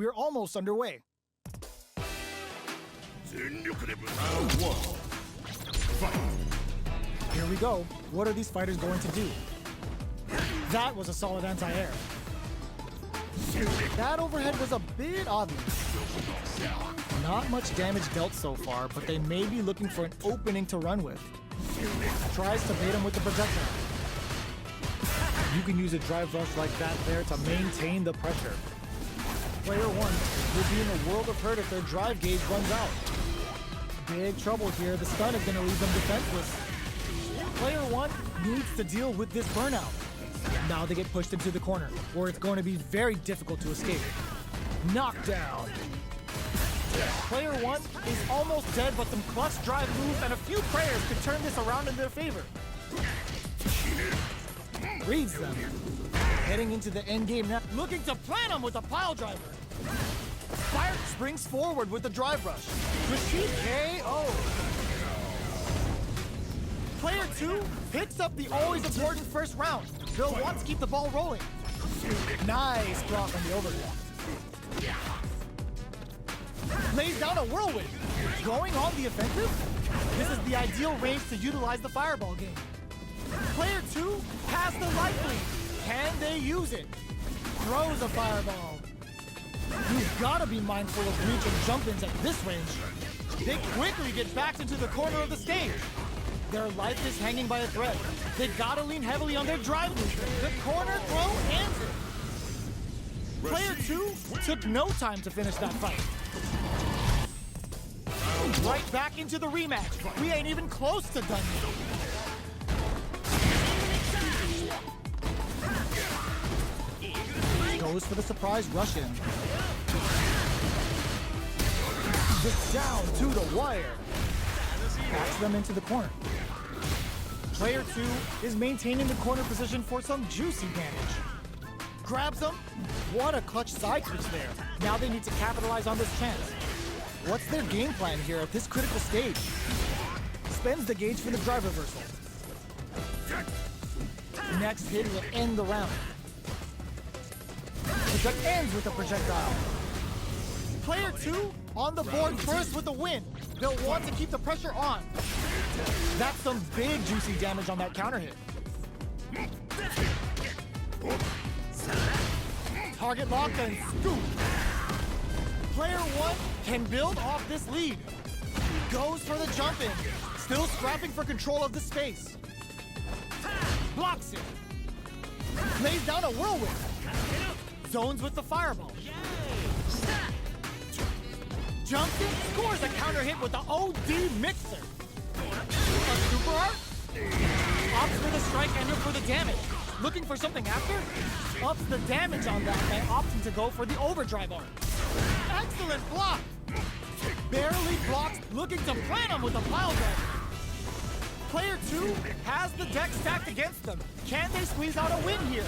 We're almost underway. Round 1. Fight. Here we go. What are these fighters going to do? That was a solid anti-air. That overhead was a bit obvious. Not much damage dealt so far, but they may be looking for an opening to run with. Tries to bait him with the projectile. You can use a drive rush like that there to maintain the pressure. Player 1 will be in a world of hurt if their drive gauge runs out. Big trouble here. The stun is going to leave them defenseless. Player 1 needs to deal with this burnout. Now they get pushed into the corner, where it's going to be very difficult to escape. Knockdown. Player 1 is almost dead, but some clutch drive moves and a few prayers could turn this around in their favor. Reads them. Heading into the end game now, looking to plant him with a pile driver. Fire springs forward with the drive rush. Rashid KO. Player 2 picks up the always important first round. They'll want to keep the ball rolling. Nice block on the overhead. Lays down a whirlwind. Going on the offensive? This is the ideal range to utilize the fireball game. Player 2 has the life lead. Can they use it? Throws a fireball. You've got to be mindful of reach and jump-ins at this range. They quickly get backed into the corner of the stage. Their life is hanging by a thread. They gotta lean heavily on their drive movement. The corner throw ends it. Player 2 took no time to finish that fight. Right back into the rematch. We ain't even close to done yet. Goes for the surprise rush in. Just down to the wire. Backs them into the corner. Player 2 is maintaining the corner position for some juicy damage. Grabs them. What a clutch side switch there. Now they need to capitalize on this chance. What's their game plan here at this critical stage? Spends the gauge for the drive reversal. Next hit will end the round. The duck ends with a projectile. Player 2 on the board first with a win. They'll want to keep the pressure on. That's some big juicy damage on that counter hit. Target lock and scoop. Player 1 can build off this lead. Goes for the jump in. Still scrapping for control of the space. Blocks it. Lays down a whirlwind. Zones with the fireball. Jumps in, scores a counter hit with the OD mixer. A super art? Opts for the strike ender for the damage. Looking for something after? Ups the damage on that by opting to go for the overdrive art. Excellent block! Barely blocks, looking to plant him with a pile driver. Player 2 has the deck stacked against them. Can they squeeze out a win here?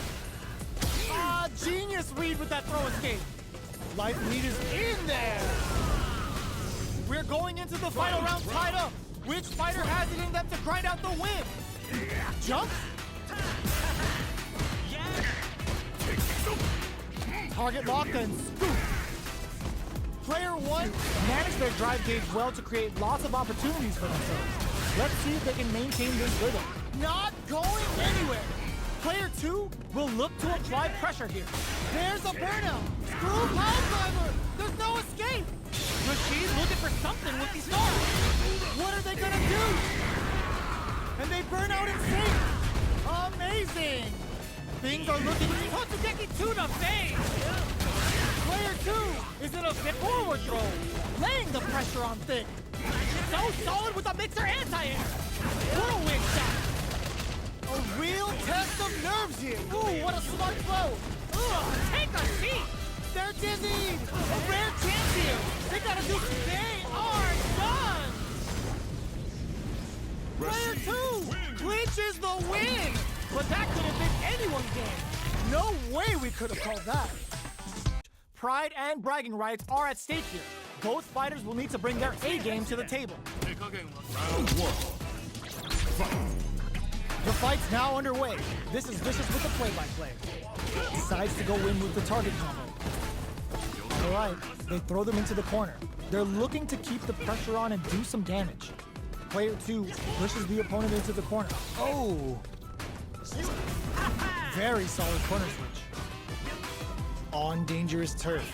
Ah, genius read with that throw escape. Life lead is in there. We're going into the final round tied up. Which fighter has it in them to grind out the win? Jump? Target lock and scoop. Player 1 managed their drive gauge well to create lots of opportunities for themselves. Let's see if they can maintain this rhythm. Not going anywhere. Player 2 will look to apply pressure here. There's a burnout. Screw pile driver. There's no escape. Rashid looking for something with these stars. What are they gonna do? And they burn out in sync. Amazing. Things are looking Totsugeki to the face. Player 2 is in a forward throw, laying the pressure on thick. So solid with a mixer anti-air. Whirlwind shot. A real test of nerves here. Ooh, what a smart throw. Ugh, take a seat. They're dizzy. A rare chance here. They gotta do. They are done. Player 2 clinches the win. But that could have been anyone's game. No way we could have called that. Pride and bragging rights are at stake here. Both fighters will need to bring their A game to the table. Round 1. Fight. The fight's now underway. This is Vicious with the play-by-play. Decides to go in with the target combo. All right, they throw them into the corner. They're looking to keep the pressure on and do some damage. Player 2 pushes the opponent into the corner. Oh! Very solid corner switch. On dangerous turf.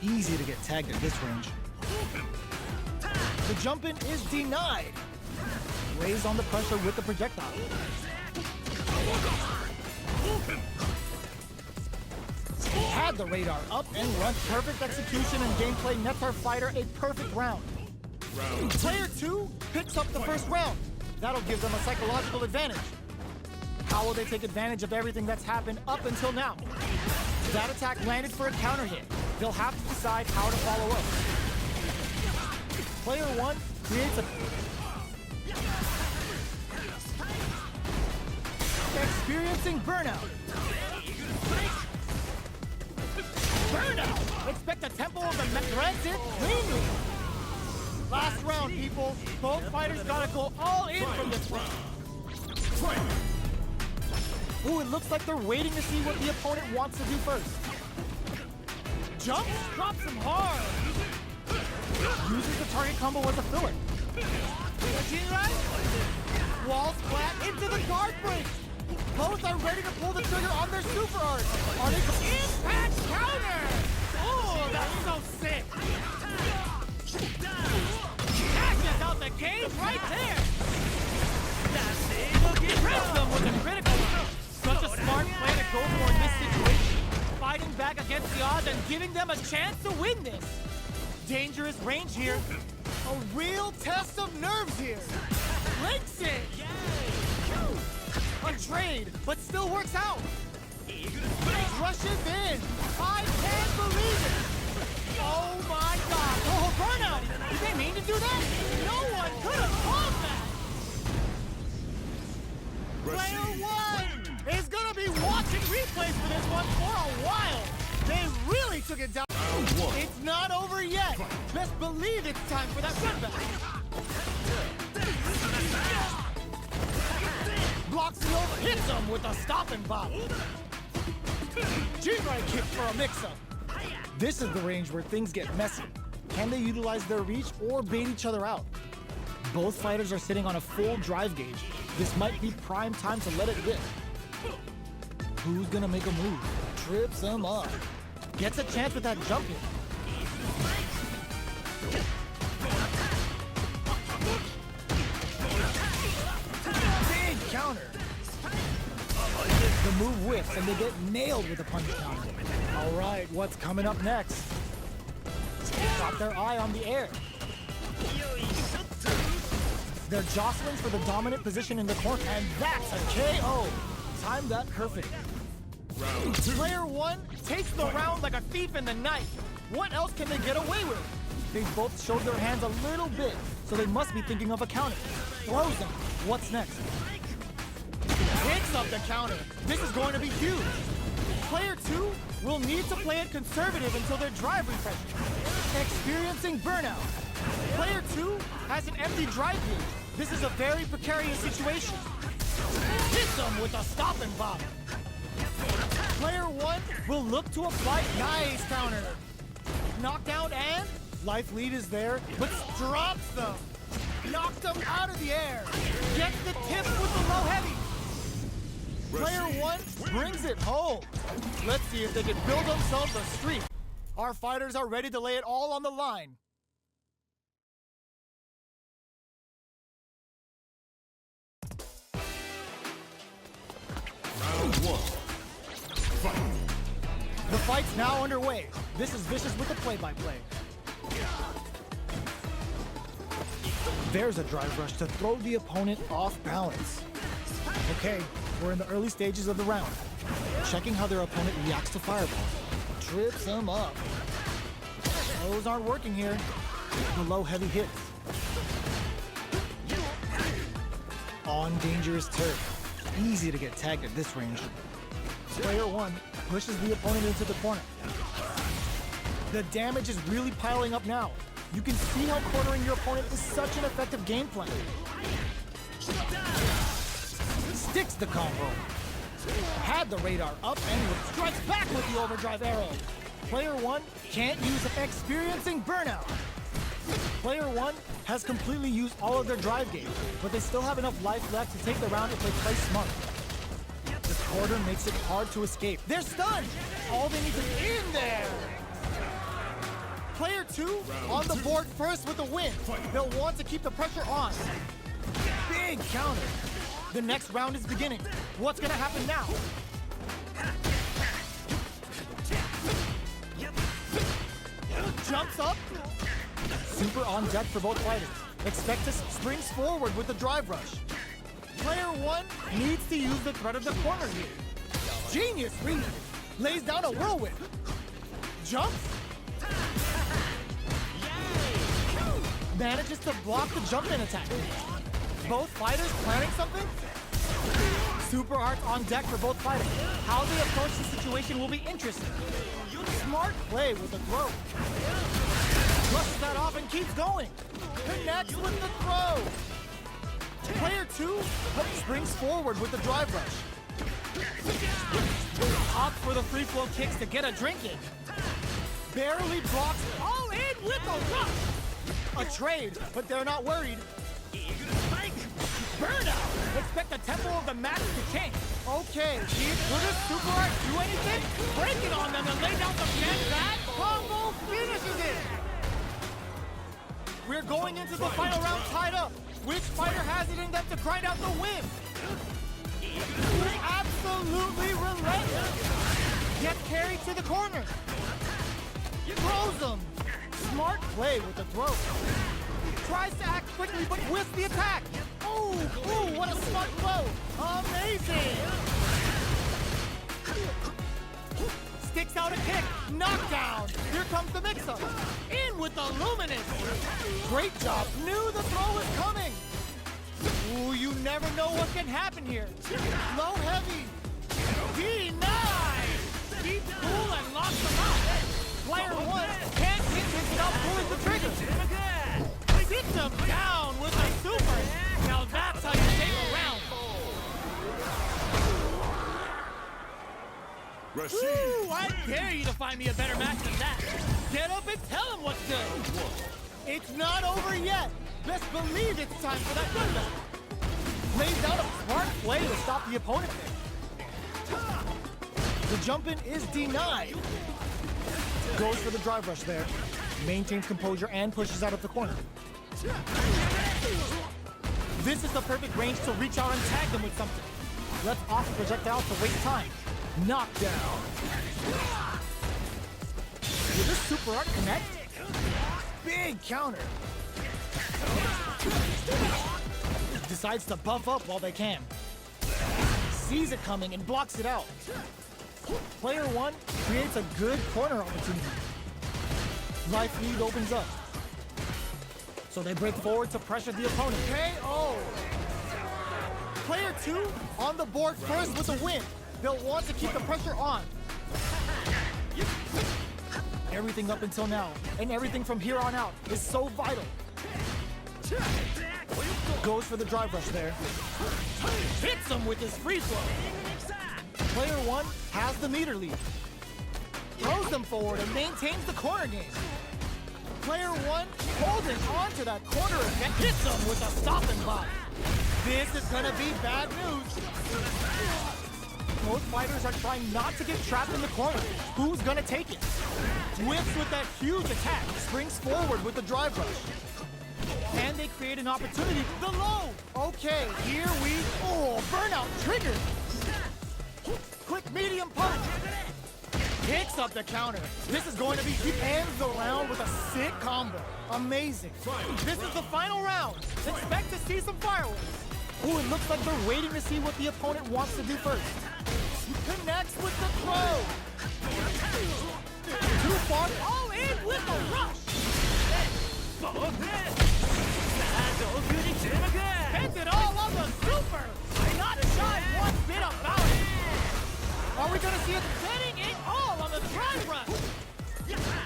Easy to get tagged at this range. The jump in is denied. Lays on the pressure with the projectile. Had the radar up and run. Perfect execution and gameplay nets our fighter a perfect round. Player 2 picks up the first round. That'll give them a psychological advantage. How will they take advantage of everything that's happened up until now? That attack landed for a counter hit. They'll have to decide how to follow up. Player 1 creates a... Experiencing burnout. Burnout! Expect the tempo of the threads it cleanly. Last round, people. Both fighters gotta go all in from this round. Ooh, it looks like they're waiting to see what the opponent wants to do first. Jump, drops him hard. Uses the target combo as a filler. Wall splat into the guard break. Both are ready to pull the trigger on their super art. Are they impact counter? Oh, that's so sick. That gets out the game right there. Trips them with a critical. Such a smart play to go for in this situation. Fighting back against the odds and giving them a chance to win this. Dangerous range here. A real test of nerves here. Links it. A trade, but still works out. Rushes in. I can't believe it. Oh my God. Oh, burnout. Did they mean to do that? No one could have called that. Rashid. Player 1 is going to be watching replays for this one for a while. They really took it down. It's not over yet. Best believe it's time for that run back. Blocks the over, hits him with a stopping bop. G-right kick for a mix-up. This is the range where things get messy. Can they utilize their reach or bait each other out? Both fighters are sitting on a full drive gauge. This might be prime time to let it rip. Who's gonna make a move? Trips him up. Gets a chance with that jump in. Big counter. The move whiffs and they get nailed with a punch counter. All right, what's coming up next? Got their eye on the air. They're jostling for the dominant position in the corner, and that's a KO. Timed that perfect. Player 1 takes the round like a thief in the night. What else can they get away with? They both showed their hands a little bit, so they must be thinking of a counter. Throws them. What's next? Picks up the counter. This is going to be huge. Player 2 will need to play it conservative until their drive refreshes. Experiencing burnout. Player 2 has an empty drive gauge. This is a very precarious situation. Hits them with a stopping bomb. Player 1 will look to apply nice counter. Knockdown and life lead is there, but drops them. Knocks them out of the air. Gets the tip with the low heavy. Player 1 brings it home. Let's see if they can build themselves a streak. Our fighters are ready to lay it all on the line. Round 1. Fight. The fight's now underway. This is Vicious with the play-by-play. There's a drive rush to throw the opponent off balance. Okay, we're in the early stages of the round. Checking how their opponent reacts to fireballs. Trips him up. Those aren't working here. The low heavy hits. On dangerous turf. Easy to get tagged at this range. Player 1 pushes the opponent into the corner. The damage is really piling up now. You can see how cornering your opponent is such an effective game plan. Sticks the combo. Had the radar up and strikes back with the overdrive arrow. Player 1 can't use experiencing burnout. Player 1 has completely used all of their drive gauge, but they still have enough life left to take the round if they play smart. This quarter makes it hard to escape. They're stunned! All they need is in there! Player 2 on the board first with a win. They'll want to keep the pressure on. Big counter. The next round is beginning. What's gonna happen now? Jumps up. Super on deck for both fighters. Expectus springs forward with the drive rush. Player 1 needs to use the threat of the corner here. Genius read. Lays down a whirlwind. Jumps. Manages to block the jump-in attack. Both fighters planning something? Super Arts on deck for both fighters. How they approach the situation will be interesting. Smart play with the throw. Brushes that off and keeps going. Connects with the throw. Player 2 springs forward with the drive rush. Opts for the free flow kicks to get a drink in. Barely blocks all in with a rush. A trade, but they're not worried. Burnout! Expect the tempo of the match to change. Okay, will this Super Art do anything? Break it on them and lay down some get that combo finishes it! We're going into the final round tied up. Which fighter has it in them to grind out the win? Absolutely relentless! Gets carried to the corner. Throws them. Smart play with the throw. Tries to act quickly, but whiffs the attack. Ooh, what a smart throw. Amazing. Sticks out a kick. Knockdown. Here comes the mix-up. In with the luminous. Great job. Knew the throw was coming. Ooh, you never know what can happen here. Low heavy. Denied. Keeps cool and locks them out. Player 1 can't hit this without pulling the trigger. Sits him down with a super. Now that's how you take a round. Rashid. Ooh, I dare you to find me a better match than that. Get up and tell him what's good. It's not over yet. Best believe it's time for that comeback. Lays down a smart play to stop the opponent there. The jump-in is denied. Goes for the drive rush there. Maintains composure and pushes out of the corner. This is the perfect range to reach out and tag them with something. Lets off the projectile to waste time. Knockdown. Will this Super Art connect? Big counter. Decides to buff up while they can. Sees it coming and blocks it out. Player 1 creates a good corner opportunity. Life lead opens up. So they break forward to pressure the opponent. KO! Player 2 on the board first with a win. They'll want to keep the pressure on. Everything up until now, and everything from here on out, is so vital. Goes for the drive rush there. Hits him with his free flow. Player 1 has the meter lead. Throws them forward and maintains the corner game. Player 1 holding on to that corner and hits him with a stop and block. This is gonna be bad news. Both fighters are trying not to get trapped in the corner. Who's gonna take it? Whips with that huge attack. Springs forward with the drive rush. And they create an opportunity. The low! Okay, here we... Oh, burnout triggered! Quick medium punch! Picks up the counter. This is going to be... He ends the round with a sick combo. Amazing. This is the final round. Expect to see some fireworks. Ooh, it looks like they're waiting to see what the opponent wants to do first. Connects with the throw. Too far. All in with the rush. Spends it all on the super. Not shy one bit about it. Are we going to see it setting it all on the drive rush?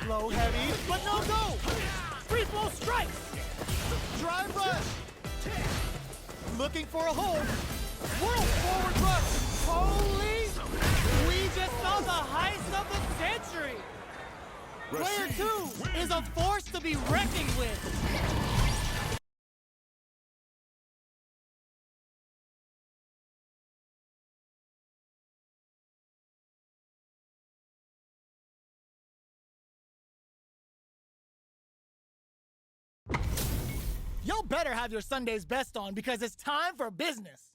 Low heavy, but no go. Free flow strikes. Drive rush. Looking for a hold. World forward rush. Holy! We just saw the heist of the century. Player 2 is a force to be reckoned with. Y'all better have your Sunday's best on because it's time for business.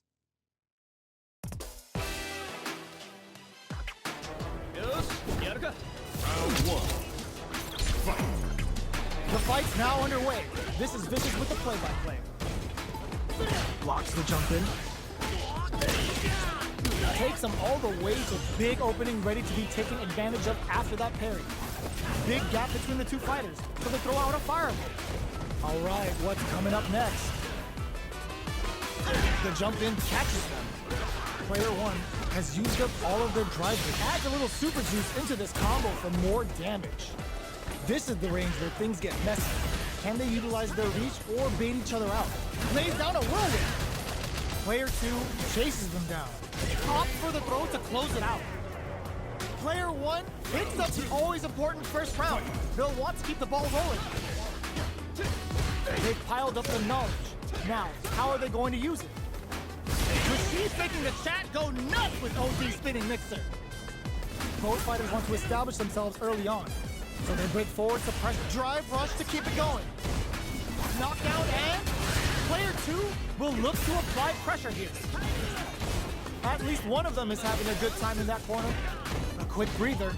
Round 1. Fight. The fight's now underway. This is Vicious with the play-by-play. Blocks the jump in. Takes him all the way to big opening ready to be taken advantage of after that parry. Big gap between the two fighters, so they throw out a fireball. All right, what's coming up next? The jump in catches them. Player 1 has used up all of their drive. Adds a little super juice into this combo for more damage. This is the range where things get messy. Can they utilize their reach or bait each other out? Lays down a whirlwind. Player 2 chases them down. Opts for the throw to close it out. Player 1 picks up the always important first round. They'll want to keep the ball rolling. They've piled up the knowledge. Now, how are they going to use it? Rashid's making the chat go nuts with OD spinning mixer. Both fighters want to establish themselves early on, so they break forward to press drive rush to keep it going. Knockdown and player 2 will look to apply pressure here. At least one of them is having a good time in that corner. A quick breather.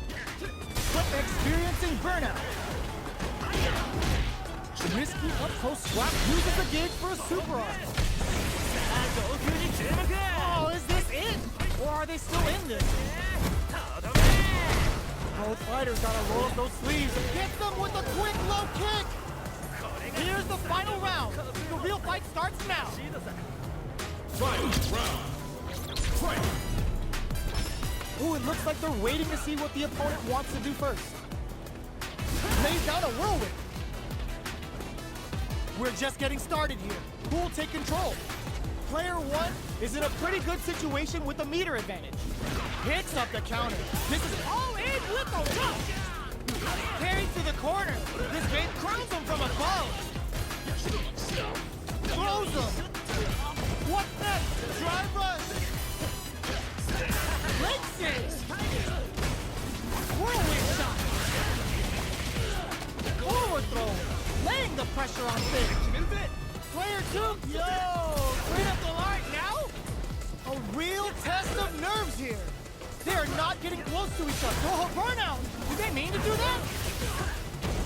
But experiencing burnout. Risky up-close swap uses the gauge for a super arm. Oh, is this it? Or are they still in this? Both fighters gotta roll up those sleeves and get them with a quick low kick. Here's the final round. The real fight starts now. Fight. Ooh, it looks like they're waiting to see what the opponent wants to do first. Lays down a whirlwind. We're just getting started here. Who will take control? Player 1 is in a pretty good situation with a meter advantage. Hits up the counter. This is all in with the rush. Carried to the corner. This bait crowns him from above. Throws him. What next? Drive rush. Leg six. Whirlwind shot. Forward throw. Laying the pressure on Finn. Player 2, clean up the line now? A real test of nerves here. They are not getting close to each other. Oh, burnout! Did they mean to do that?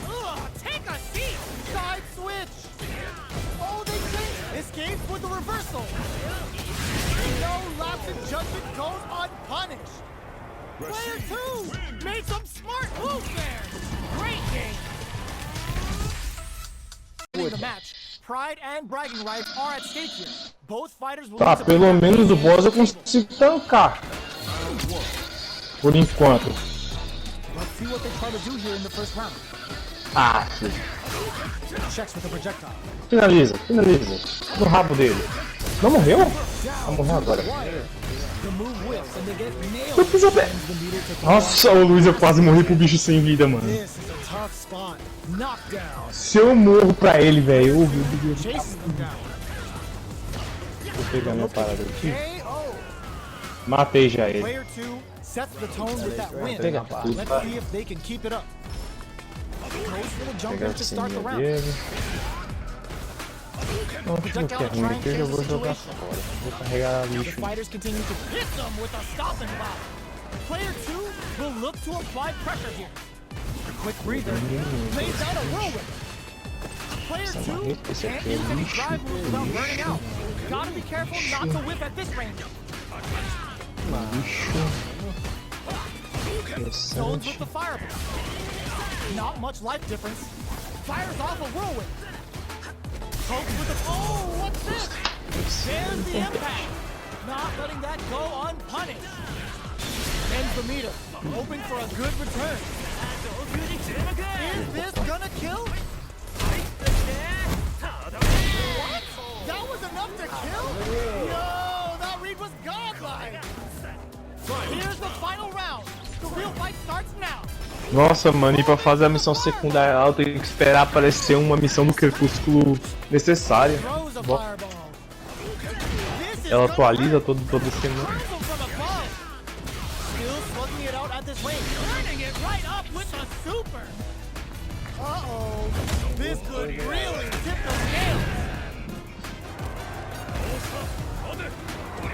Ugh, take a seat! Side switch! Oh, they changed! Escapes with the reversal. No lapse in judgment goes unpunished. Player 2 made some smart moves there. Great game. The match. Pride and bragging rights are at stake here. Both fighters will Tá, pelo menos o boss eu consigo tancar. Por enquanto. Let's see what they try to do here in the first round. Ah, sim. Checks with the projectile. Finaliza. No rabo dele. Não morreu? Vai morrer agora. The move whips and they get nailed. Eu fiz a pé. Nossa, o Luiz, eu quase morri pro bicho sem vida, mano. This is a tough spot. Knockdown. Se eu morro pra ele, velho, Chases them down. Vou pegar minha parada aqui. KO. Matei já ele. Player 2 sets the tone with that win. Pegar tudo, Let's see if they can keep it up. Goes for the jump Pegar in a to start the sininha round. dele. Não, o que é ruim aqui, eu vou jogar fora. Vou carregar The lixo. fighters continue to hit them with a stop and block. Player 2 will look to apply pressure here. A quick breather. Lays down a whirlwind. Player 2 can't use any drive moves without burning out. Gotta be careful not to whip at this range. Stones with the fireball. Not much life difference. Fires off a whirlwind. Pokes with the... Oh, what's this? There's the impact. Not letting that go unpunished. Ends the meter. Hoping for a good return. Is this gonna kill? What? That was enough to kill? Yo, that read was godlike. Here's the final round. The real fight starts now. Nossa, mano, e pra fazer a missão secundária eu tenho que esperar aparecer uma missão do Crepúsculo necessária. Throws a Bom, fireball. This is ela gonna atualiza hurt. toda semana. Throws him from above. Still slugging it out at this range. Turning it right up with the super. Uh-oh. This could really tip the scales.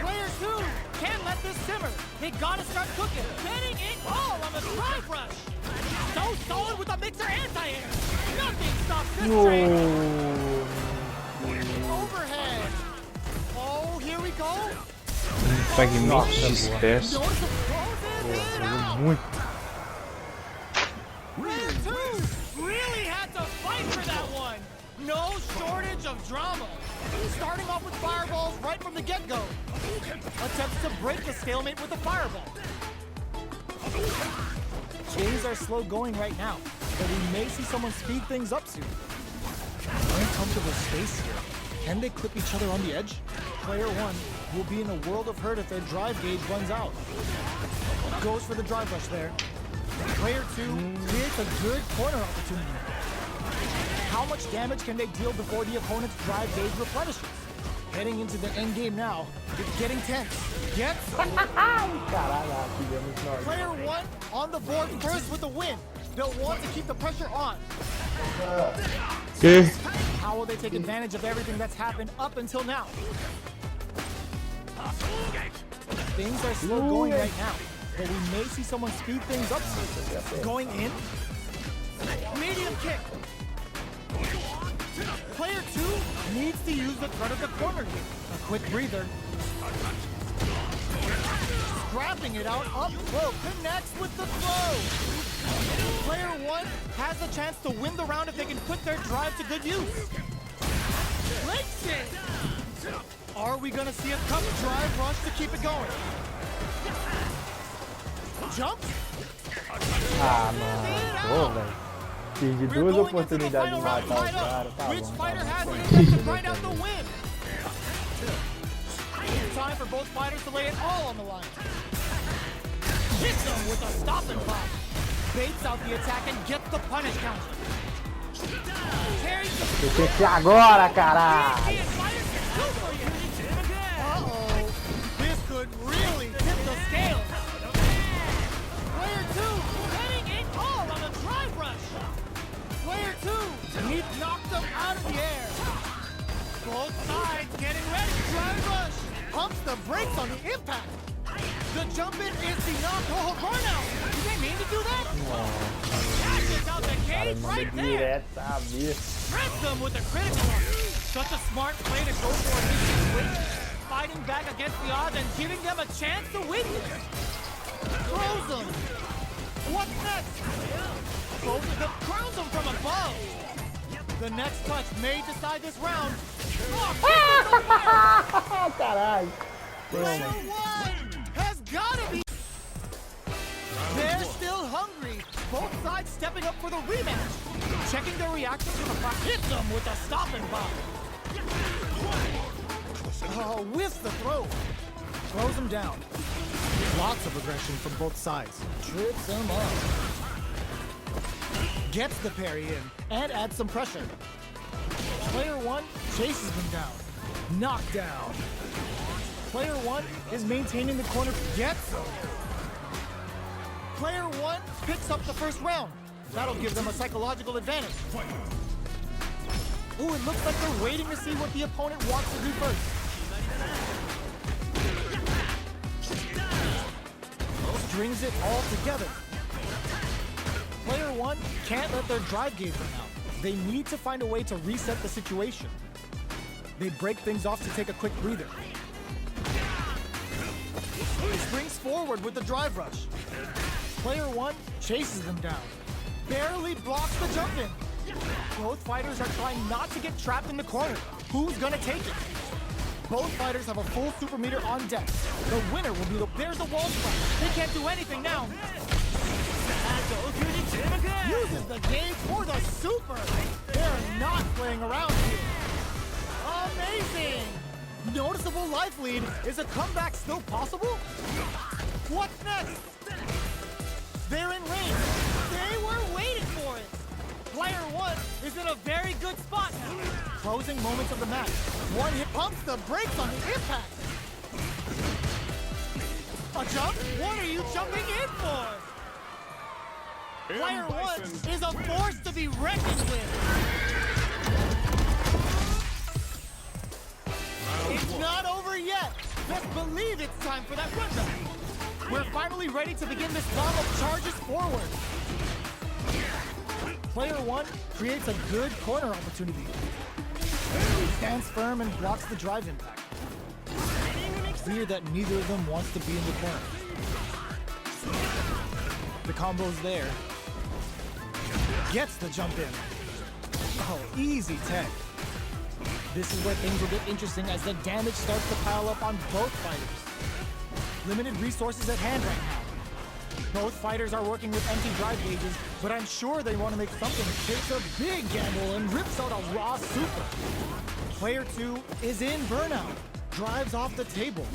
Player 2 can't let this simmer. They gotta start cooking. Getting it all on the drive rush. So solid with the mixer anti-air. Nothing stops this train. Overhead. Oh, here we go. Fragmentos dispersos. Notice the close in out. Muito. Player 2 really had to fight for that one. No shortage of drama. Starting off with fireballs right from the get-go. Attempts to break the stalemate with a fireball. Chains are slow going right now, but we may see someone speed things up soon. Uncomfortable space here. Can they clip each other on the edge? Player 1 will be in a world of hurt if their drive gauge runs out. Goes for the drive rush there. Player 2 creates a good corner opportunity. How much damage can they deal before the opponent's drive gauge replenishes? Heading into the end game now, it's getting tense. Gets Player 1 on the board first with the win. They'll want to keep the pressure on. Que? How will they take advantage of everything that's happened up until now? Things are slow going right now, but we may see someone speed things up soon. Going in. Medium kick. Player 2 needs to use the front of the corner here. A quick breather. Scrapping it out up close. Connects with the throw. Player 1 has the chance to win the round if they can put their drive to good use. Links it. Are we going to see a cup drive rush to keep it going? Jump. Ah, mano. Pô, velho. Perdi We're duas going into the oportunidades de final round matar os tied up. caras. Tá Which bom, fighter tá has bom. it in them to grind out the win? Time for both fighters to lay it all on the line. Hits them with a stop and pop. Baits out the attack and gets the punish counter. Carries the Tem que ser agora, caralho. Uh-oh. This could really tip the scales. Player 2 getting it all on the drive rush. Player 2 he knocked them out of the air. Both sides getting ready. Drive rush. Pumps the brakes on the impact. The jump in is the knock. Oh, burnout. Did they mean to do that? Catches out the cage right there. Direto, sabia. Press them with a critical one. Such a smart play to go for an instant win. Fighting back against the odds and giving them a chance to win this. Throws them. What's next? Throws them, crowns them from above. The next touch may decide this round. Oh, Caralho. Player 1 has gotta be. They're still hungry. Both sides stepping up for the rematch. Checking their reaction to the fight. Hit them with a stop and pop. Oh, whiffs the throw. Throws him down. Lots of aggression from both sides. Trips him up. Gets the parry in and adds some pressure. Player 1 chases him down. Knockdown. Player 1 is maintaining the corner. Gets him. Player 1 picks up the first round. That'll give them a psychological advantage. Ooh, it looks like they're waiting to see what the opponent wants to do first. Strings it all together. Player 1 can't let their drive gauge run out. They need to find a way to reset the situation. They break things off to take a quick breather. Springs forward with the drive rush. Player 1 chases them down. Barely blocks the jump in. Both fighters are trying not to get trapped in the corner. Who's gonna take it? Both fighters have a full super meter on deck. The winner will be the... There's a wall spot. They can't do anything now. Uses the gauge for the super. They're not playing around here. Amazing. Noticeable life lead. Is a comeback still possible? What's next? They're in range. They were waiting for it. Player one is in a very good spot now. Closing moments of the match. One hit pumps the brakes on the impact. A jump? What are you jumping in for? Player one is a force to be reckoned with. It's not over yet. Best believe it's time for that rundown. We're finally ready to begin this bomb of charges forward. Player one creates a good corner opportunity. He stands firm and blocks the drive impact. Clear that neither of them wants to be in the corner. The combo's there. Gets the jump in. Oh, easy tech. This is where things will get interesting as the damage starts to pile up on both fighters. Limited resources at hand right now. Both fighters are working with empty drive gauges, but I'm sure they want to make something. Takes a big gamble and rips out a raw super. Player two is in burnout. Drives off the table.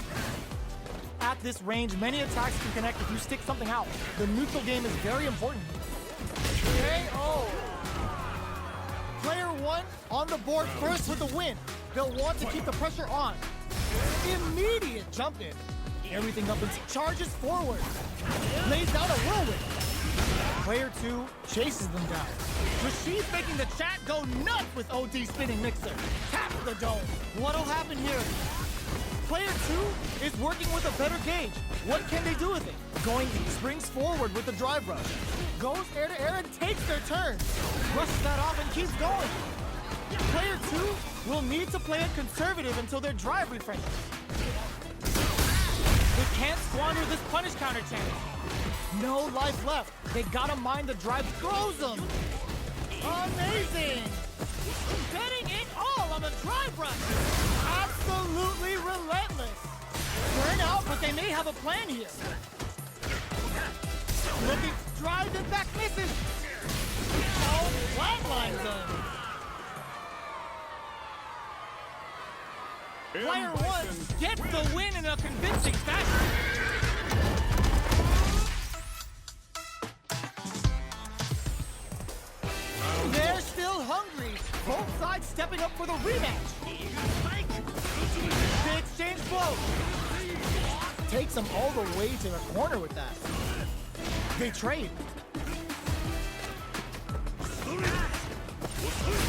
At this range, many attacks can connect if you stick something out. The neutral game is very important. KO! Player one on the board first with the win. They'll want to keep the pressure on. Immediate jump in. Everything up and charges forward. Lays down a whirlwind. Player two chases them down. Rashid making the chat go nuts with OD spinning mixer. Tap the dome. What'll happen here? Player two is working with a better gauge. What can they do with it? Going springs forward with the drive rush. Goes air to air and takes their turn. Rushes that off and keeps going. Player two will need to play it conservative until their drive refreshes. They can't squander this punish counter chance. No life left. They gotta mind the drive throws them. Amazing! Betting it all on the drive rush. Absolutely relentless. Burn out, but they may have a plan here. Looking, drive it back, misses. Oh, flatlines them. Player one gets the win in a convincing fashion. They're still hungry. Both sides stepping up for the rematch. They exchange blows. Takes them all the way to the corner with that. They trade.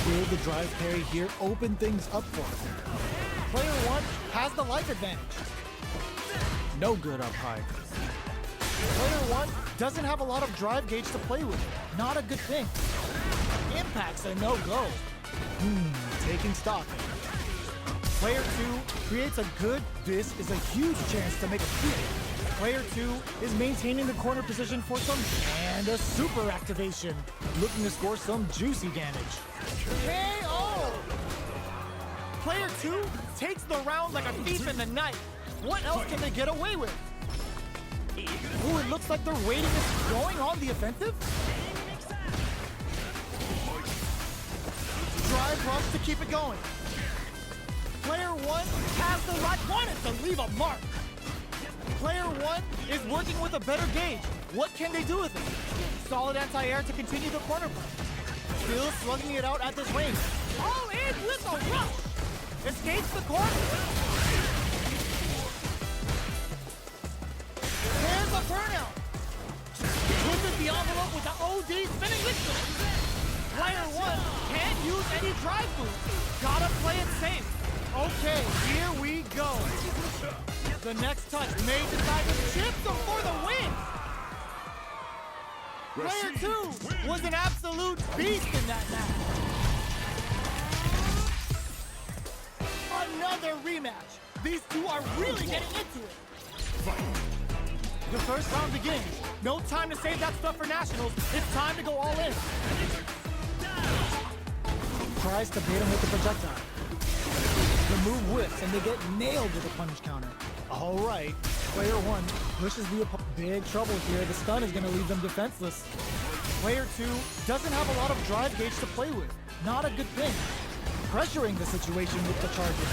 Will the drive parry here open things up for them? Player one has the life advantage. No good up high. Player one doesn't have a lot of drive gauge to play with. Not a good thing. Impact's a no-go. Taking stock. Player two creates a good, this is a huge chance to make a kill. Player two is maintaining the corner position for some, and a super activation. Looking to score some juicy damage. KO! Player two takes the round like a thief in the night. What else can they get away with? Ooh, it looks like they're waiting and going on the offensive. Drive rush to keep it going. Player one has the right, wanted to leave a mark. Player one is working with a better gauge. What can they do with it? Solid anti-air to continue the corner punch. Still slugging it out at this range. All in with a rush. Escapes the corner. There's a burnout. Pushes the envelope with the OD spinning mixer. Player one can't use any drive boost. Gotta play it safe. Okay, here we go. The next touch may decide to chip them for the win. Player two was an absolute beast in that match. Another rematch. These two are really getting into it. The first round begins. No time to save that stuff for nationals. It's time to go all in. Tries to bait him with the projectile. The move whiffs and they get nailed with a punish counter. All right, player one pushes the big trouble here. The stun is going to leave them defenseless. Player two doesn't have a lot of drive gauge to play with. Not a good thing. Pressuring the situation with the charges.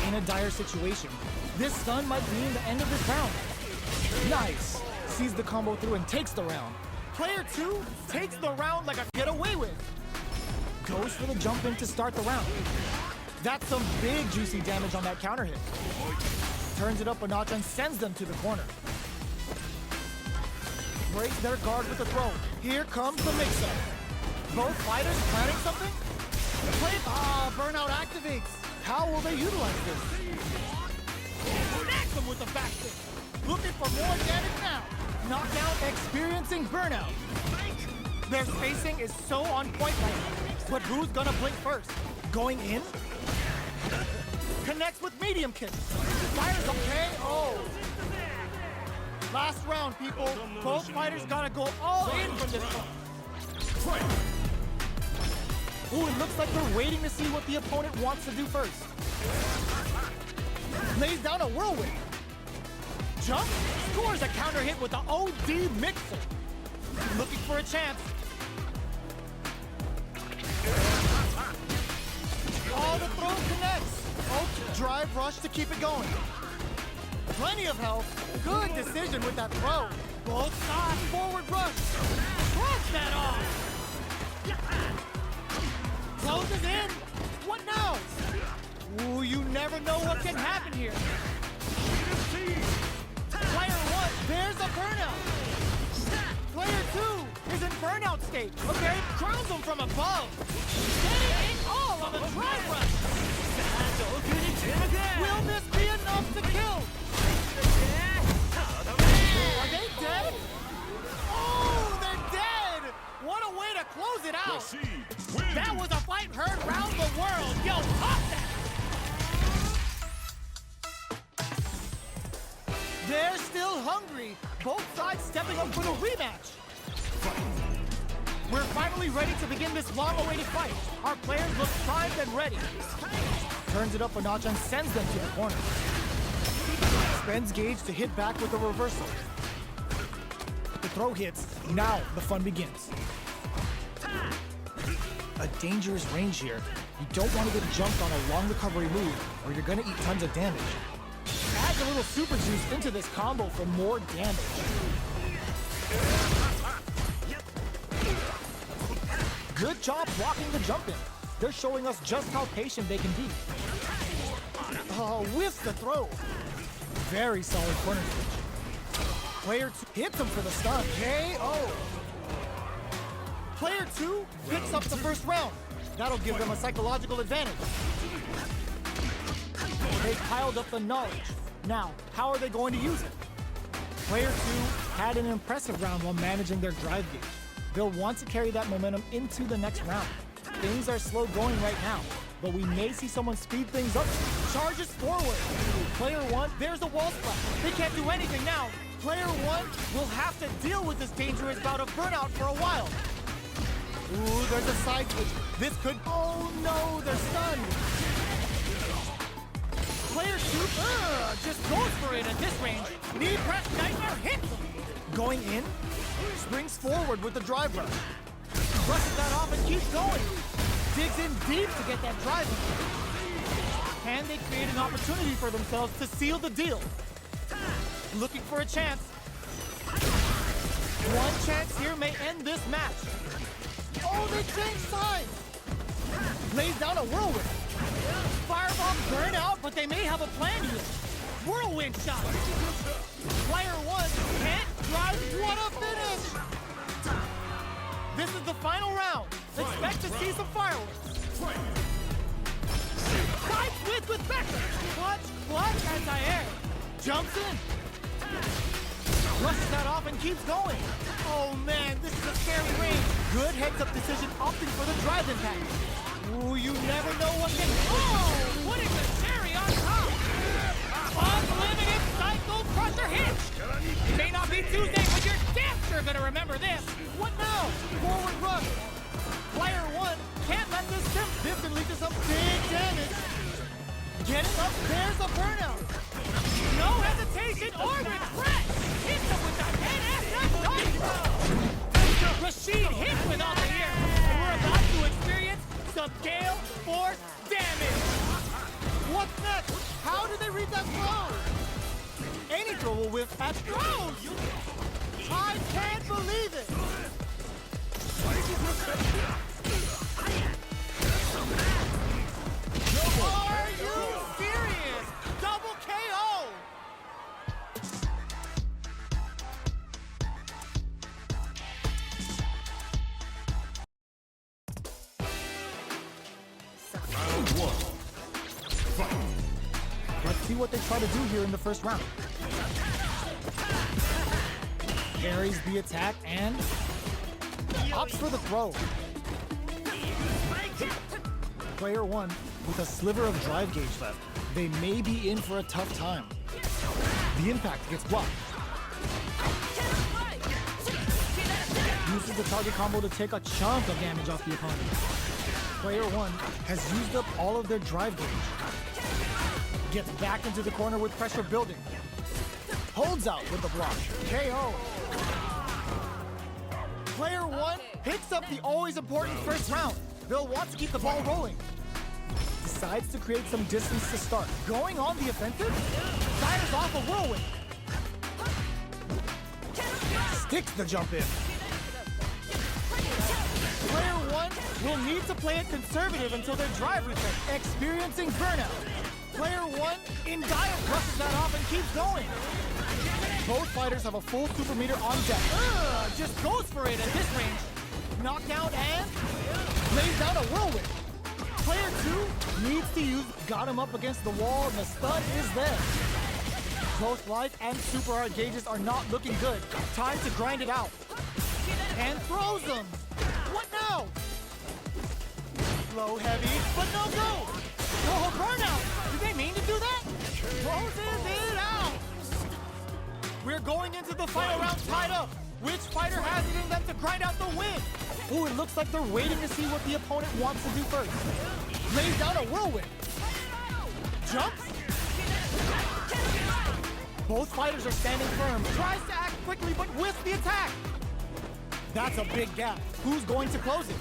In a dire situation. This stun might mean the end of this round. Nice. sees the combo through and takes the round. Player 2 takes the round like a get away with. Goes for the jump in to start the round. That's some big juicy damage on that counter hit. Turns it up a notch and sends them to the corner. Breaks their guard with a throw. Here comes the mix-up. Both fighters planning something? Burnout activates. How will they utilize this? Snacks them with the back kick. Looking for more damage now. Knockdown experiencing burnout. Their spacing is so on point right now. But who's gonna blink first? Going in? Connects with medium kick. Fires okay. Oh. Last round, people. Both fighters gotta go all in for this one. Ooh, it looks like they're waiting to see what the opponent wants to do first. Lays down a whirlwind. Jump, scores a counter hit with the OD mixer. Looking for a chance. Oh, the throw connects. Okay, drive rush to keep it going. Plenty of health. Good decision with that throw. Both sides, forward rush. Cross that off. Closes in. What now? Ooh, you never know what can happen here. Player 1, there's a burnout. Player 2 is in burnout state. Okay, crowns him from above. Getting it all on the drive rush. Will this be enough to kill? Are they dead? Oh, they're dead! What a way to close it out! That was a fight heard round the world! Yo, pop that! They're still hungry! Both sides stepping up for the rematch! We're finally ready to begin this long-awaited fight. Our players look primed and ready. Turns it up a notch and sends them to the corner. Spends gauge to hit back with a reversal. The throw hits. Now the fun begins. A dangerous range here. You don't want to get jumped on a long recovery move, or you're going to eat tons of damage. Add a little super juice into this combo for more damage. Good job blocking the jump in. They're showing us just how patient they can be. Whiffs the throw. Very solid corner switch. Player 2 hits him for the stun. KO. Player 2 picks up the first round. That'll give them a psychological advantage. They piled up the knowledge. Now, how are they going to use it? Player 2 had an impressive round while managing their drive gauge. They'll want to carry that momentum into the next round. Things are slow going right now, but we may see someone speed things up. Charges forward. Player 1, there's a wall splash. They can't do anything now. Player 1 will have to deal with this dangerous bout of burnout for a while. Ooh, there's a side switch. This could... Oh no, they're stunned. Player 2 just goes for it at this range. Knee press nightmare hits. Going in, springs forward with the drive rush. Brushes that off and keeps going. Digs in deep to get that drive in. And they create an opportunity for themselves to seal the deal. Looking for a chance. One chance here may end this match. Oh, they changed sides. Lays down a whirlwind. Firebomb burn out, but they may have a plan here. Whirlwind shot. Player 1 can't drive. What a finish! This is the final round. Expect to see some fireworks. Side switch with Becker. Clutch, anti-air. Jumps in. Rushes that off and keeps going. Oh man, this is a scary range. Good heads-up decision opting for the drive impact. Ooh, you never know what can... Oh, putting the cherry on top. Unlimited cycle crusher hit. It may not be Tuesday, but you're damn sure gonna remember this. What now? Forward rush. Player 1 can't let this simp. This can lead to some big damage. Getting up, there's a burnout. No hesitation or regret. Hit them with the NSF. Rashid hits with all the air. And we're about to experience some gale force damage. What's next? How did they read that throw? Any throw will whiff at throws. see what they try to do here in the first round. Carries the attack and opts for the throw. Player 1 with a sliver of drive gauge left. They may be in for a tough time. The impact gets blocked. Uses the target combo to take a chunk of damage off the opponent. Player 1 has used up all of their drive gauge. Gets back into the corner with pressure building. Holds out with the block. KO. Player 1 picks up the always important first round. They'll want to keep the ball rolling. Decides to create some distance to start. Going on the offensive, fires off a whirlwind. Sticks the jump in. Player 1 will need to play it conservative until their drive resets, experiencing burnout. Player 1 in dive brushes that off and keeps going. Both fighters have a full super meter on deck. Just goes for it at this range. Knockdown and lays down a whirlwind. Player 2 needs to use got him up against the wall and the stun is there. Both life and super hard gauges are not looking good. Time to grind it out. And throws them. What now? Low heavy, but no go. Oh, burnout. Did they mean to do that? Closes it out. We're going into the final round tied up. Which fighter has it in them to grind out the win? Oh, it looks like they're waiting to see what the opponent wants to do first. Lays down a whirlwind. Jumps. Both fighters are standing firm. Tries to act quickly, but whiffs the attack. That's a big gap. Who's going to close it?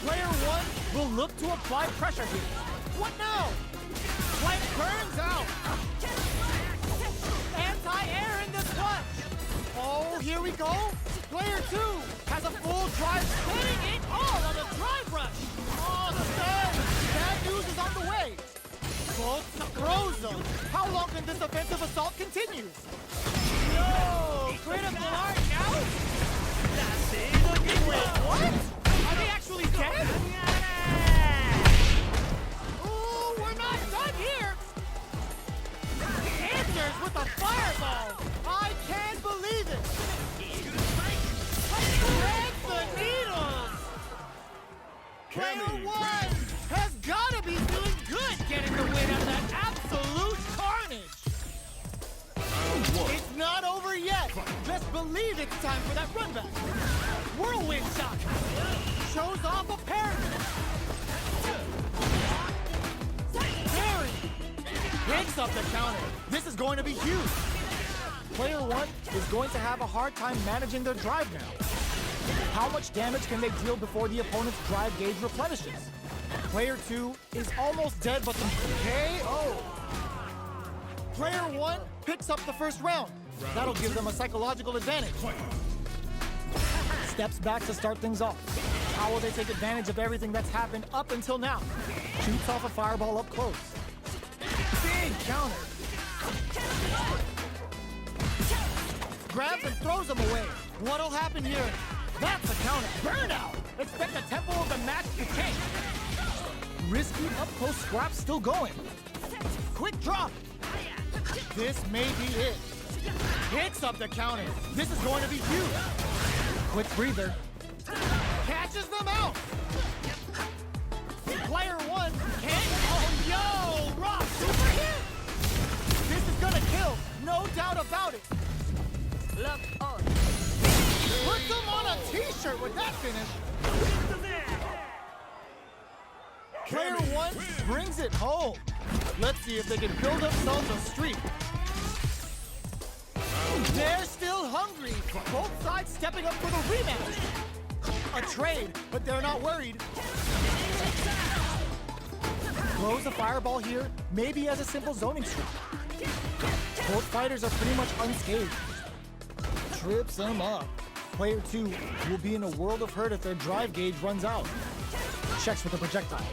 Player 1 will look to apply pressure here. What now? Flank burns out. Anti-air in this punch. Oh, here we go. Player 2 has a full drive, hitting it all on the drive rush. Oh, the stun. Bad news is on the way. Both throws them. How long can this offensive assault continue? No, critical art now? Wait, what? Are they actually dead? Ooh, we're not done here. Answers with a fireball. I can't believe it. Threads the needles. Player 1 has got to be feeling good getting the win out of that absolute carnage. It's not over yet. Just believe it's time for that run back. Whirlwind shot. Shows off a parry. Parry. Picks up the counter. This is going to be huge. Player 1 is going to have a hard time managing their drive now. How much damage can they deal before the opponent's drive gauge replenishes? Player 2 is almost dead, but the KO. Player 1 picks up the first round. That'll give them a psychological advantage. Steps back to start things off. How will they take advantage of everything that's happened up until now? Shoots off a fireball up close. Big counter. Grabs and throws him away. What'll happen here? That's a counter. Burnout! Expect the tempo of the match to change. Risky up-close scrap still going. Quick drop. This may be it. Picks up the counter. This is going to be huge. Quick breather. Catches them out. Player 1 can't. Oh, yo! Rock super hit! This is gonna kill. No doubt about it. Look on. Put them on a t-shirt with that finish. Player 1 brings it home. Let's see if they can build themselves a streak. They're still hungry. Both sides stepping up for the rematch. A trade, but they're not worried. Throws a fireball here, maybe as a simple zoning streak. Both fighters are pretty much unscathed. Trips them up. Player 2 will be in a world of hurt if their drive gauge runs out. Checks with a projectile.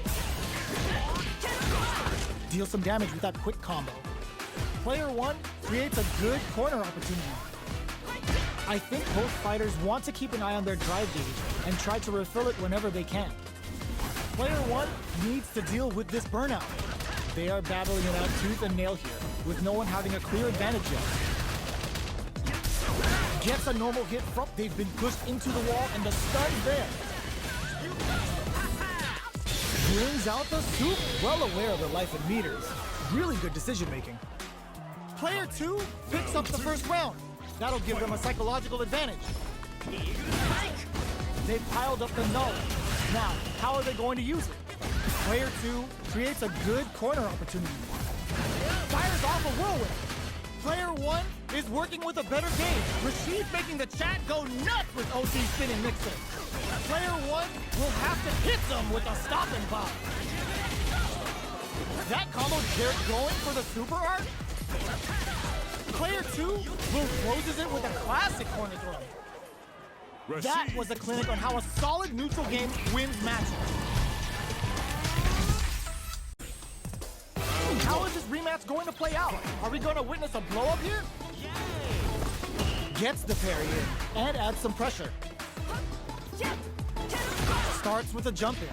Deals some damage with that quick combo. Player 1 creates a good corner opportunity. I think both fighters want to keep an eye on their drive gauge and try to refill it whenever they can. Player 1 needs to deal with this burnout. They are battling it out tooth and nail here, with no one having a clear advantage yet. Gets a normal hit from, they've been pushed into the wall and the stun's there. Brings out the soup, well aware of their life and meters. Really good decision making. Player 2 picks up the first round. That'll give them a psychological advantage. They've piled up the knowledge. Now, how are they going to use it? Player 2 creates a good corner opportunity. Fires off a whirlwind. Player 1 is working with a better game. Rashid making the chat go nuts with OT spinning mixer. Player 1 will have to hit them with a stopping bomb. That combo, they're going for the super art. Player 2 will closes it with a classic corner throw. That was a clinic on how a solid neutral game wins matches. How is this rematch going to play out? Are we going to witness a blow up here? Gets the parry in and adds some pressure. Starts with a jump in.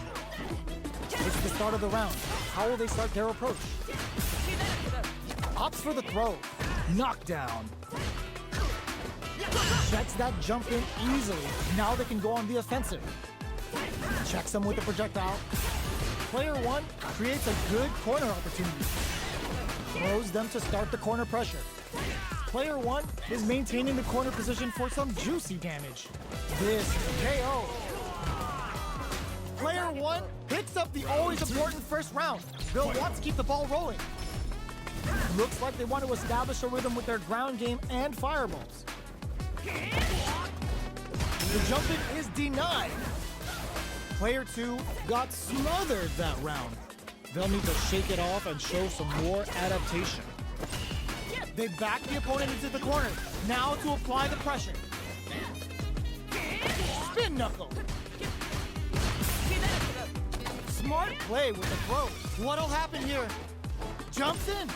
It's the start of the round. How will they start their approach? Opts for the throw. Knockdown. Checks that jump in easily. Now they can go on the offensive. Checks them with the projectile. Player 1 creates a good corner opportunity. Throws them to start the corner pressure. Player 1 is maintaining the corner position for some juicy damage. This KO. Player 1 picks up the always important first round. They'll want to keep the ball rolling. Looks like they want to establish a rhythm with their ground game and fireballs. The jump in is denied. Player 2 got smothered that round. They'll need to shake it off and show some more adaptation. They back the opponent into the corner. Now to apply the pressure. Spin knuckle. Smart play with the throw. What'll happen here? Jumps in.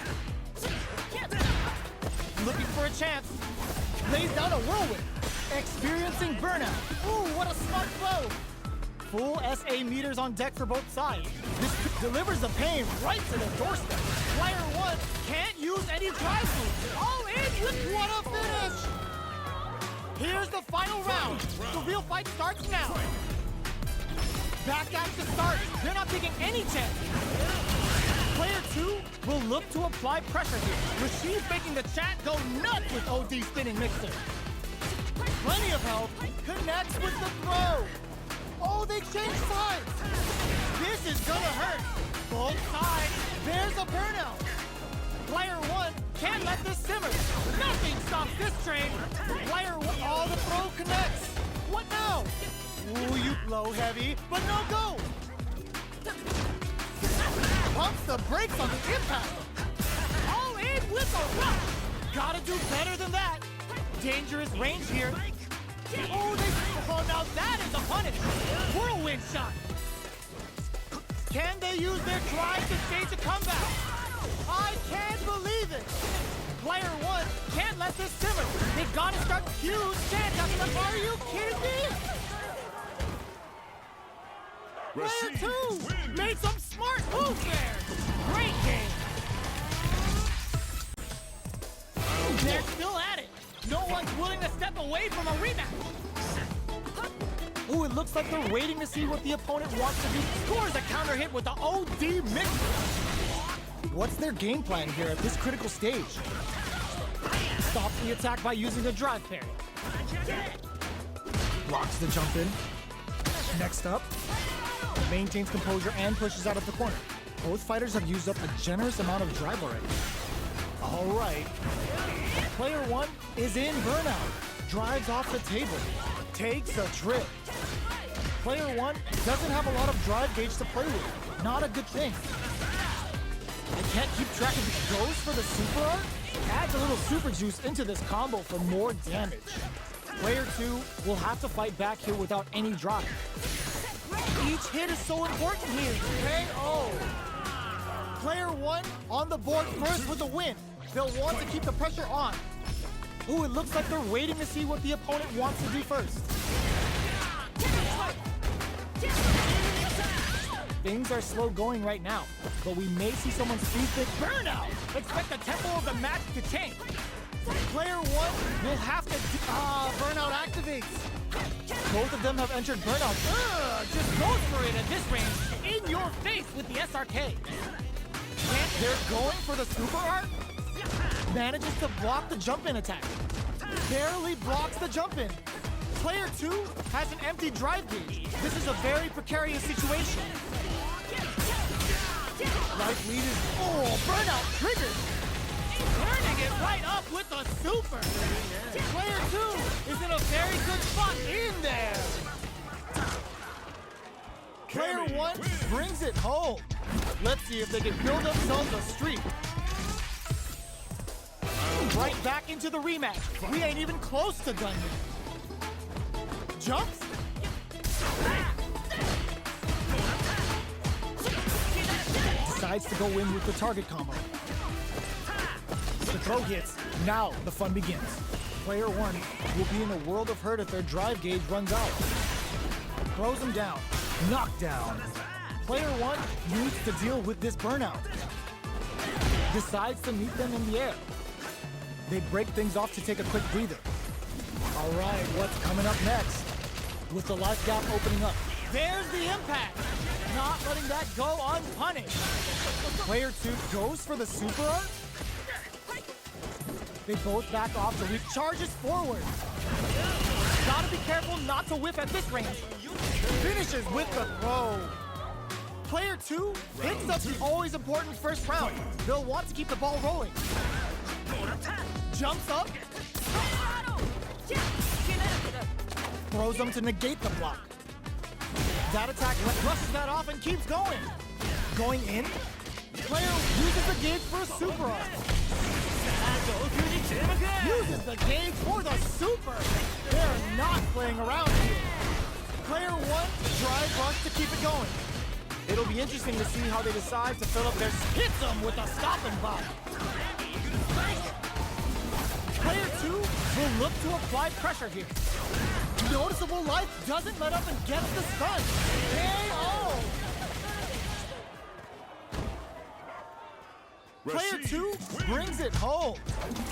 Looking for a chance. Lays down a whirlwind. Experiencing burnout. Ooh, what a smart blow. Full SA meters on deck for both sides. This delivers the pain right to the doorstep. Player 1 can't use any drive moves. All in with what a finish. Here's the final round. The real fight starts now. Back at the start. They're not taking any chance. Player 2 will look to apply pressure here. Rashid making the chat go nuts with OD spinning mixer. Plenty of help. Connects with the throw. Oh, they changed sides. This is gonna hurt. Both sides. There's a burnout. Player 1 can't let this simmer. Nothing stops this train. Player 1, all the throw connects. What now? Ooh, you blow heavy, but no go. Pumps the brakes on the impact. All in with a rush. Gotta do better than that. Dangerous range here. Oh, now that is a punish. Whirlwind shot. Can they use their drive to stage a comeback? I can't believe it. Player 1 can't let this simmer. They gotta start huge chance after the. Are you kidding me? Player 2 made some smart moves there. Great game. They're still at it. No one's willing to step away from a rematch. Ooh, it looks like they're waiting to see what the opponent wants to do. Scores a counter hit with the OD mixer. What's their game plan here at this critical stage? Stops the attack by using the drive parry. Blocks the jump in. Next up, maintains composure and pushes out of the corner. Both fighters have used up a generous amount of drive already. All right. Player 1 is in burnout. Drives off the table. Takes a trip. Player 1 doesn't have a lot of drive gauge to play with. Not a good thing. They can't keep track of the goes for the super art. Adds a little super juice into this combo for more damage. Player 2 will have to fight back here without any drive. Each hit is so important here. KO. Player 1 on the board first with a win. They'll want to keep the pressure on. Ooh, it looks like they're waiting to see what the opponent wants to do first. Things are slow going right now, but we may see someone's speed stick burnout. Expect the tempo of the match to change. Player one will have to burnout activates. Both of them have entered burnout. Just goes for it at this range. In your face with the SRK. They're going for the super art. Manages to block the jump-in attack. Barely blocks the jump-in. Player two has an empty drive gauge. This is a very precarious situation. Life lead is burnout triggered. Turning it right up with the super. Player two is in a very good spot in there. Player one brings it home. Let's see if they can build themselves a streak. Right back into the rematch. We ain't even close to done yet. Jumps. Decides to go in with the target combo. The throw hits. Now the fun begins. Player one will be in a world of hurt if their drive gauge runs out. Throws him down. Knockdown. Player one needs to deal with this burnout. Decides to meet them in the air. They break things off to take a quick breather. All right, what's coming up next? With the life gap opening up. There's the impact. Not letting that go unpunished. Player two goes for the super art. They both back off to reach. Charges forward. Gotta be careful not to whiff at this range. Finishes with the throw. Player two picks up the always important first round. They'll want to keep the ball rolling. Jumps up. Throws them to negate the block. That attack rushes that off and keeps going. Going in. Player uses the gauge for a super art. Uses the gauge for the super. They're not playing around here. Player one, drive rush to keep it going. It'll be interesting to see how they decide to fill up their schism with a stopping block. Player two will look to apply pressure here. Noticeable life doesn't let up and gets the stun. KO! Player two brings it home.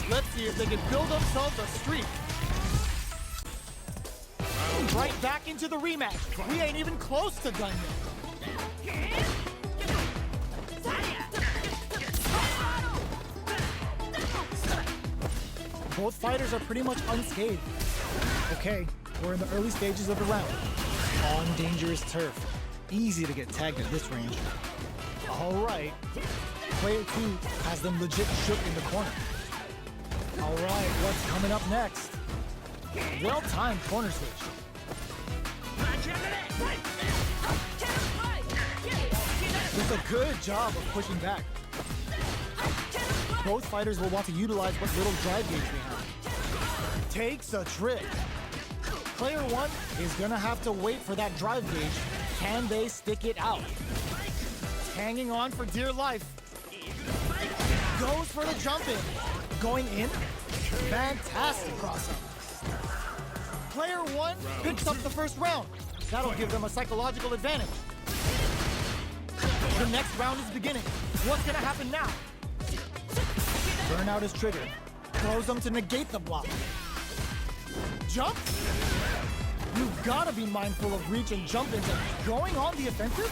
Let's see if they can build themselves a streak. Right back into the rematch. We ain't even close to done yet. Both fighters are pretty much unscathed. Okay, we're in the early stages of the round. On dangerous turf. Easy to get tagged at this range. All right. Player two has them legit shook in the corner. All right, what's coming up next? Well-timed corner switch. Does a good job of pushing back. Both fighters will want to utilize what little drive gauge they have. Takes a trick. Player one is gonna have to wait for that drive gauge. Can they stick it out? Hanging on for dear life. Goes for the jump in. Going in. Fantastic crossover. Player one picks up the first round. That'll give them a psychological advantage. The next round is beginning. What's gonna happen now? Burnout is triggered. Throws them to negate the block. Jump? You've gotta be mindful of reach and jump ins. Going on the offensive?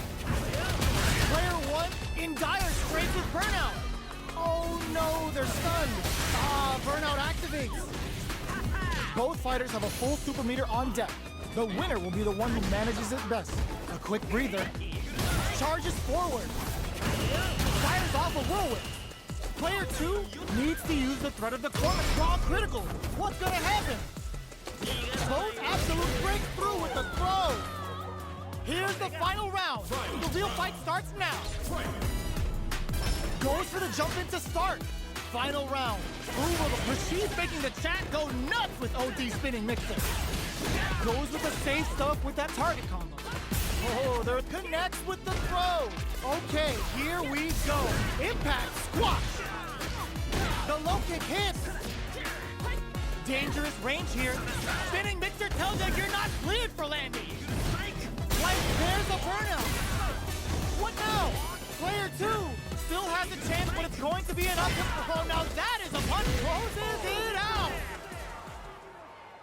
Player one in dire straits with burnout. Oh no, they're stunned. Burnout activates. Both fighters have a full super meter on deck. The winner will be the one who manages it best. A quick breather. Charges forward. Fires off a whirlwind. Player two needs to use the threat of the corner. Draw critical. What's gonna happen? Both absolute breakthrough with the throw. Here's the final round. The real fight starts now. Goes for the jump in to start. Final round. Ooh, Rashid's making the chat go nuts with OD spinning mixer. Goes with the safe stuff with that target combo. Oh, there connects with the throw. Okay, here we go. Impact squash. The low kick hits. Dangerous range here. Spinning mixer tells you you're not cleared for landing. Like there's a burnout. has a chance, but it's going to be an uphill. Oh, now that is a punch. Closes it out.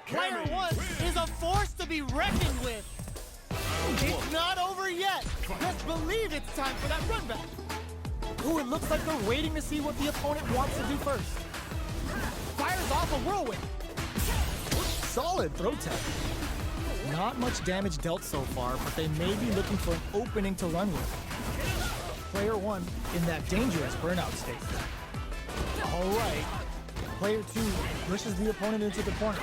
Player 1 is a force to be reckoned with. It's not over yet. Best believe it's time for that run back. Ooh, it looks like they're waiting to see what the opponent wants to do first. Fires off a whirlwind. Solid throw tech. Not much damage dealt so far, but they may be looking for an opening to run with. Player 1 in that dangerous burnout state. All right. Player 2 pushes the opponent into the corner.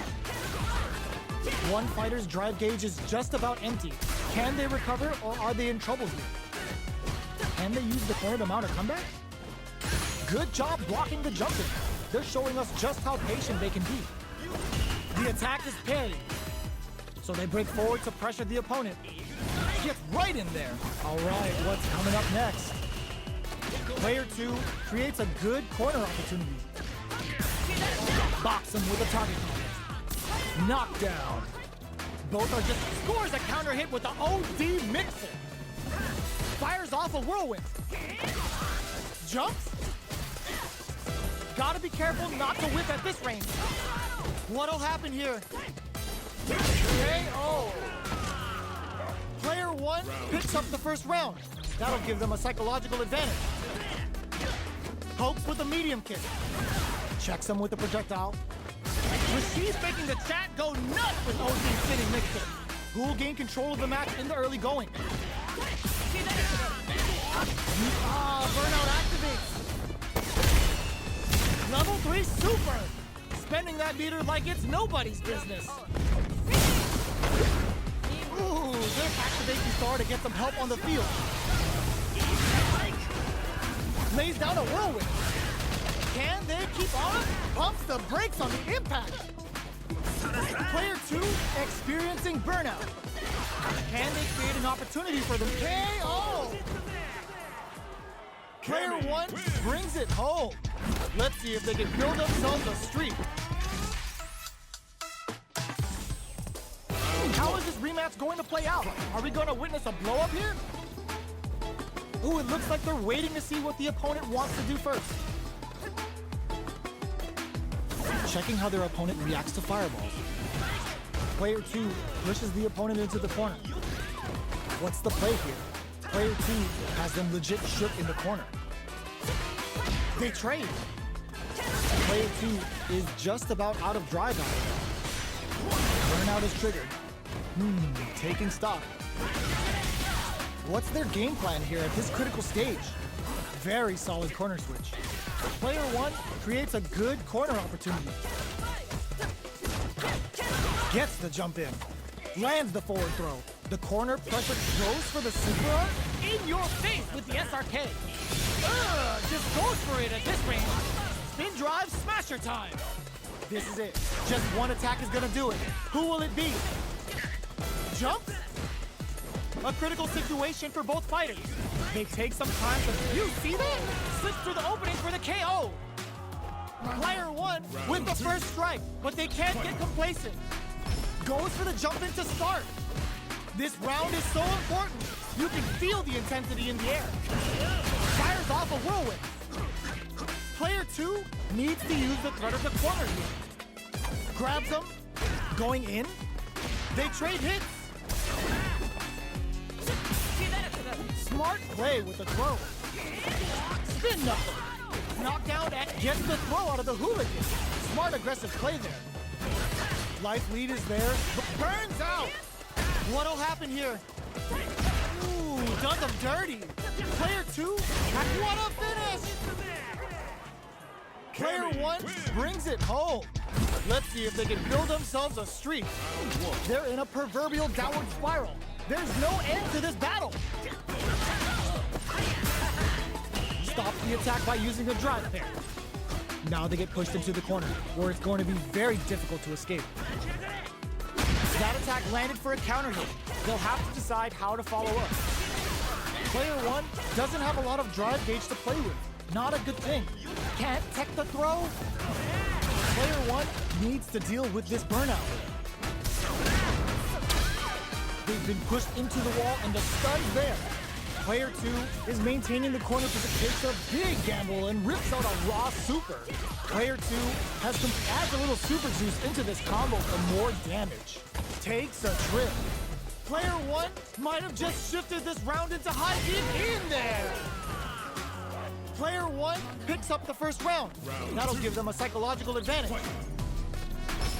One fighter's drive gauge is just about empty. Can they recover, or are they in trouble here? Can they use the corner to mount a comeback? Good job blocking the jumping. They're showing us just how patient they can be. The attack is parried, so they break forward to pressure the opponent. Gets right in there. All right, what's coming up next? Player 2 creates a good corner opportunity. Box him with a target contest. Knockdown. Both are just scores a counter hit with the OD mixer. Fires off a whirlwind. Jumps. Gotta be careful not to whip at this range. What'll happen here? KO. Player 1 picks up the first round. That'll give them a psychological advantage. Pokes with a medium kick. Checks him with a projectile. Rashid's making the chat go nuts with OD sitting mixer. Who'll gain control of the match in the early going? Burnout activates. Level 3 super. Spending that meter like it's nobody's business. Ooh, they're activating star to get some help on the field. Lays down a whirlwind. Can they keep on? Pumps the brakes on the impact. Player 2 experiencing burnout. Can they create an opportunity for them? KO! Player 1 brings it home. Let's see if they can build themselves a streak. How is this rematch going to play out? Are we going to witness a blow-up here? Ooh, it looks like they're waiting to see what the opponent wants to do first. Checking how their opponent reacts to fireballs. Player 2 pushes the opponent into the corner. What's the play here? Player 2 has them legit shook in the corner. They trade. Player 2 is just about out of drive now. Burnout is triggered. Taking stock. What's their game plan here at this critical stage? Very solid corner switch. Player 1 creates a good corner opportunity. Gets the jump in. Lands the forward throw. The corner pressure goes for the super art. In your face with the SRK. Just goes for it at this range. Spin drive smasher time. This is it. Just one attack is gonna do it. Who will it be? Jump? A critical situation for both fighters. They take some time to... You see that? Slips through the opening for the KO. Player 1 with the first strike, but they can't get complacent. Goes for the jump in to start. This round is so important. You can feel the intensity in the air. Fires off a whirlwind. Player 2 needs to use the threat of the corner here. Grabs them. Going in. They trade hits. Smart play with the throw. Spin knuckle. Knockdown and gets the throw out of the hooligan. Smart aggressive play there. Life lead is there, but burns out. What'll happen here? Ooh, does them dirty. Player 2, what a finish! Player 1 brings it home. Let's see if they can build themselves a streak. They're in a proverbial downward spiral. There's no end to this battle. Stops the attack by using a drive pair. Now they get pushed into the corner, where it's going to be very difficult to escape. That attack landed for a counter hit. They'll have to decide how to follow up. Player 1 doesn't have a lot of drive gauge to play with. Not a good thing. Can't tech the throw. Player 1 needs to deal with this burnout. They've been pushed into the wall and the stun's there. Player 2 is maintaining the corner because it takes a big gamble and rips out a raw super. Player 2 adds a little super juice into this combo for more damage. Takes a trip. Player 1 might have just shifted this round into high beam in there. Player 1 picks up the first round. That'll give them a psychological advantage.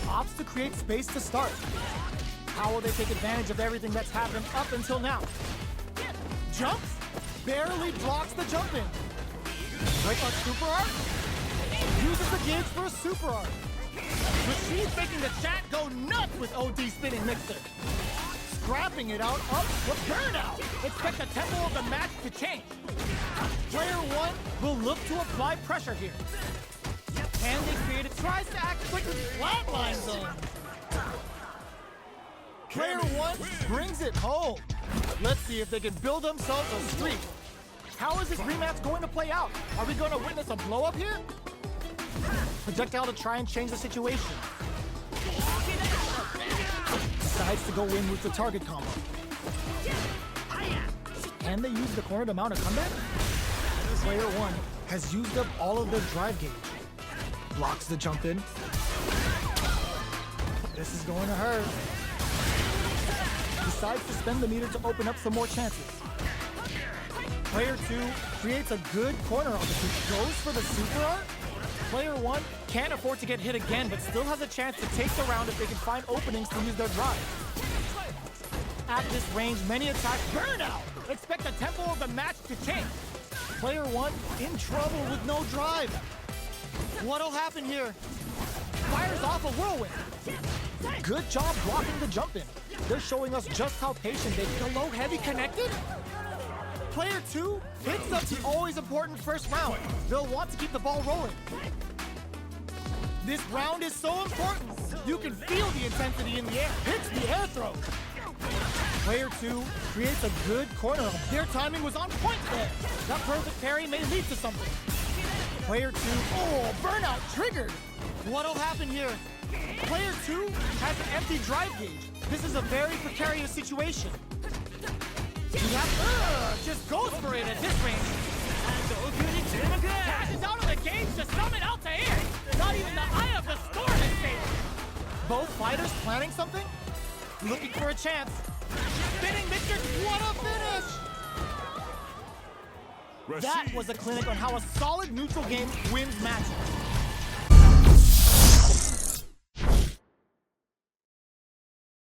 Opts to create space to start. How will they take advantage of everything that's happened up until now? Jumps, barely blocks the jump in. Breakout super art, uses the gauge for a super art. Rashid making the chat go nuts with OD spinning mixer. Scrapping it out up with burnout. Expect the tempo of the match to change. Player 1 will look to apply pressure here. Can they create it? Tries to act quick with flatline zone. Player 1 brings it home. Let's see if they can build themselves a streak. How is this rematch going to play out? Are we going to witness a blow up here? Projectile to try and change the situation. Decides to go in with the target combo. Can they use the corner to mount a comeback? Player 1 has used up all of their drive gauge. Blocks the jump in. This is going to hurt. Decides to spend the meter to open up some more chances. Player 2 creates a good corner opportunity. Goes for the super art. Player 1 can't afford to get hit again, but still has a chance to take the round if they can find openings to use their drive. At this range, many attacks burnout. Expect the tempo of the match to change. Player 1 in trouble with no drive. What'll happen here? Fires off a whirlwind. Good job blocking the jump in. They're showing us just how patient they can. Low heavy connected? Player 2 picks up the always important first round. They'll want to keep the ball rolling. This round is so important. You can feel the intensity in the air. Hits the air throw. Player 2 creates a good corner. Their timing was on point there. That perfect parry may lead to something. Player 2, oh, burnout triggered. What'll happen here? Player 2 has an empty drive gauge. This is a very precarious situation. Just goes for it at this range. Passes out of the gauge to summon out to air. Not even the eye of the storm is safe. Both fighters planning something? Looking for a chance. Spinning mixer, what a finish! That was a clinic on how a solid neutral game wins matches.